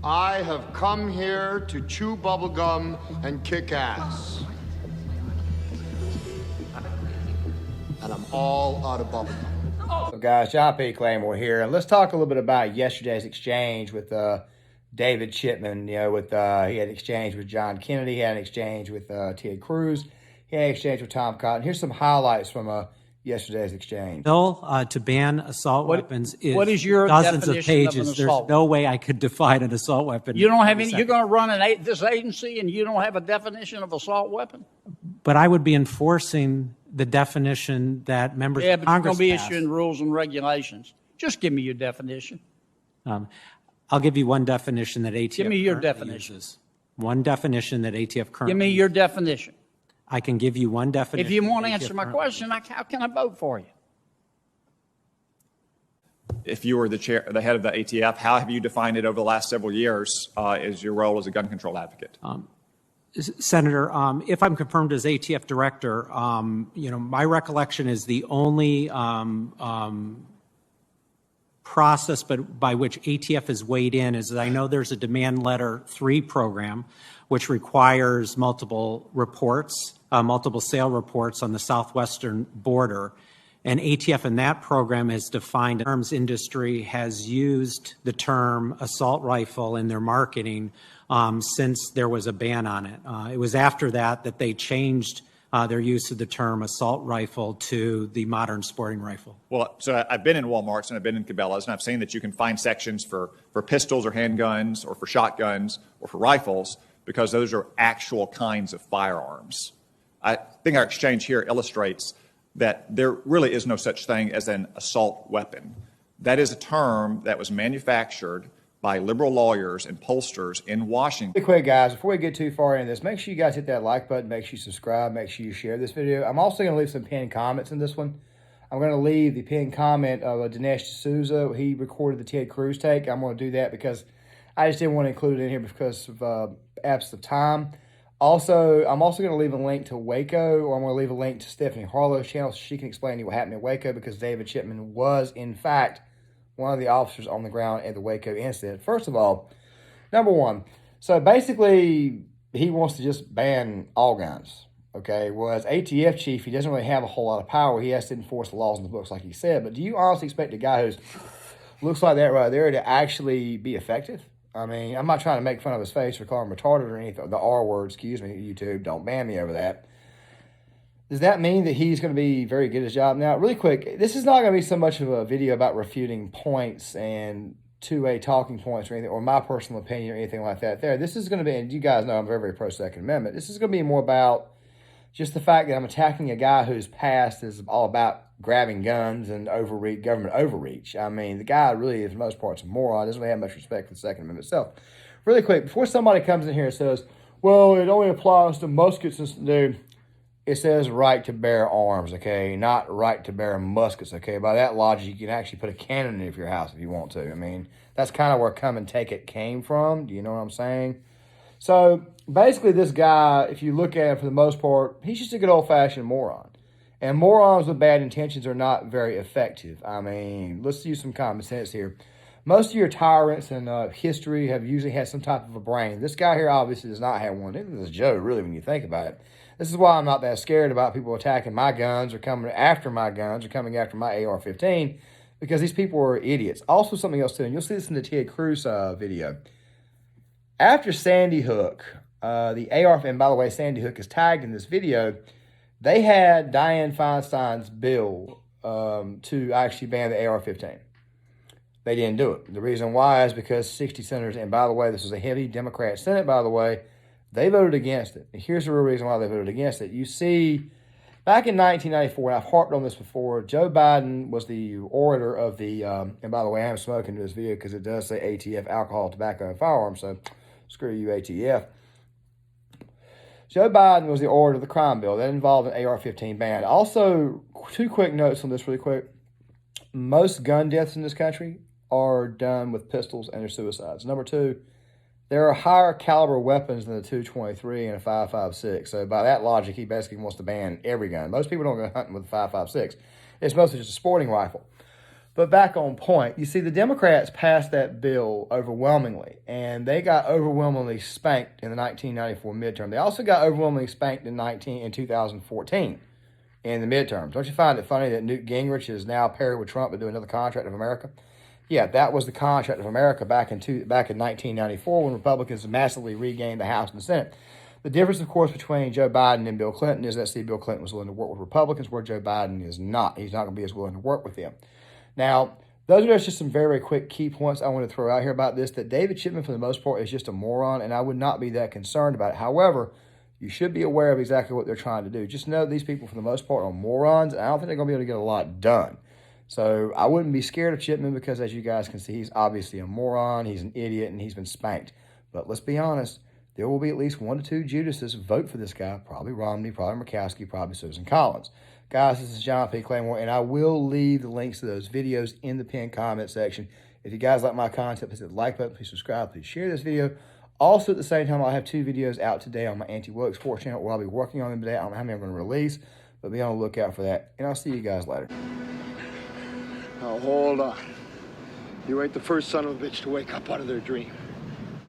I have come here to chew bubblegum and kick ass. And I'm all out of bubblegum. So guys, John P. Claymore here, and let's talk a little bit about yesterday's exchange with David Chipman. You know, with he had an exchange with John Kennedy, he had an exchange with Ted Cruz, he had an exchange with Tom Cotton. Here's some highlights from yesterday's exchange. Bill to ban assault weapons is what is your dozens of definition pages. of an assault There's no way I could define an assault weapon. You don't have any. You're going to run this agency, and you don't have a definition of assault weapon. But I would be enforcing the definition that members of Congress you're going to be passed. issuing rules and regulations. Just give me your definition. I'll give you one definition that ATF Give me your currently definition. uses. One definition that ATF currently Give me your definition. I can give you one definition. If you won't that answer ATF my currently question, how can I vote for you? If you were the head of the ATF, how have you defined it over the last several years as your role as a gun control advocate? Senator, if I'm confirmed as ATF director, my recollection is the only process by which ATF has weighed in is that I know there's a demand letter 3 program, which requires multiple reports, multiple sale reports on the southwestern border. And ATF in that program has defined, arms industry has used the term assault rifle in their marketing since there was a ban on it. It was after that they changed their use of the term assault rifle to the modern sporting rifle. Well, so I've been in Walmarts and I've been in Cabela's, and I've seen that you can find sections for pistols or handguns or for shotguns or for rifles because those are actual kinds of firearms. I think our exchange here illustrates that there really is no such thing as an assault weapon. That is a term that was manufactured by liberal lawyers and pollsters in Washington. Really quick, guys, before we get too far into this, make sure you guys hit that like button, make sure you subscribe, make sure you share this video. I'm also going to leave some pinned comments in this one. I'm going to leave the pinned comment of Dinesh D'Souzas. He recorded the Ted Cruz take. I'm going to do that because I just didn't want to include it in here because of absence of time. Also, I'm also going to leave a link to Waco, or I'm going to leave a link to Stephanie Harlow's channel so she can explain to you what happened in Waco, because David Chipman was, in fact, one of the officers on the ground at the Waco incident. First of all, number one, so basically he wants to just ban all guns, okay? Well, as ATF chief, he doesn't really have a whole lot of power. He has to enforce the laws in the books, like he said. But do you honestly expect a guy who looks like that right there to actually be effective? I mean, I'm not trying to make fun of his face or call him retarded or anything. The R word, excuse me, YouTube, don't ban me over that. Does that mean that he's going to be very good at his job? Now, really quick, this is not going to be so much of a video about refuting points and two-way talking points or anything, or my personal opinion or anything like that there. This is going to be, and you guys know I'm very, very pro-Second Amendment. This is going to be more about just the fact that I'm attacking a guy whose past is all about grabbing guns and government overreach. I mean, the guy really, for the most part, is a moron. Doesn't really have much respect for the Second Amendment itself. Really quick, before somebody comes in here and says, well, it only applies to muskets and dude, it says right to bear arms, okay? Not right to bear muskets, okay? By that logic, you can actually put a cannon in your house if you want to. I mean, that's kind of where come and take it came from. Do you know what I'm saying? So, basically, this guy, if you look at him for the most part, he's just a good old-fashioned moron. And morons with bad intentions are not very effective. I mean, let's use some common sense here. Most of your tyrants in history have usually had some type of a brain. This guy here obviously does not have one. This is a joke, really, when you think about it. This is why I'm not that scared about people attacking my guns or coming after my guns or coming after my AR-15, because these people are idiots. Also, something else, too, and you'll see this in the Ted Cruz video. After Sandy Hook, the AR, and by the way, Sandy Hook is tagged in this video, they had Dianne Feinstein's bill to actually ban the AR-15. They didn't do it. The reason why is because 60 senators, and by the way, this was a heavy Democrat Senate, by the way, they voted against it. And here's the real reason why they voted against it. You see, back in 1994, and I've harped on this before, Joe Biden was the orator of the, and by the way, I am smoking in this video because it does say ATF, alcohol, tobacco, and firearms, so screw you, ATF. Joe Biden was the orator of the crime bill. That involved an AR-15 ban. Also, 2 quick notes on this really quick. Most gun deaths in this country are done with pistols and their suicides. Number 2, there are higher caliber weapons than the .223 and a 5.56. So by that logic, he basically wants to ban every gun. Most people don't go hunting with a 5.56. It's mostly just a sporting rifle. But back on point, you see, the Democrats passed that bill overwhelmingly, and they got overwhelmingly spanked in the 1994 midterm. They also got overwhelmingly spanked in 2014 in the midterms. Don't you find it funny that Newt Gingrich is now paired with Trump to do another contract of America? Yeah, that was the contract of America back in 1994 when Republicans massively regained the House and the Senate. The difference, of course, between Joe Biden and Bill Clinton is that, see, Bill Clinton was willing to work with Republicans, where Joe Biden is not. He's not going to be as willing to work with them. Now, those are just some very quick key points I want to throw out here about this, that David Chipman, for the most part, is just a moron, and I would not be that concerned about it. However, you should be aware of exactly what they're trying to do. Just know these people, for the most part, are morons, and I don't think they're going to be able to get a lot done. So I wouldn't be scared of Chipman because, as you guys can see, he's obviously a moron, he's an idiot, and he's been spanked. But let's be honest, there will be at least 1 to 2 Judases vote for this guy, probably Romney, probably Murkowski, probably Susan Collins. Guys, this is John P. Claymore, and I will leave the links to those videos in the pinned comment section. If you guys like my content, please hit the like button, please subscribe, please share this video. Also, at the same time, I'll have 2 videos out today on my Anti-Woke Sports channel where I'll be working on them today. I don't know how many I'm going to release, but be on the lookout for that. And I'll see you guys later. Now, hold on. You ain't the first son of a bitch to wake up out of their dream.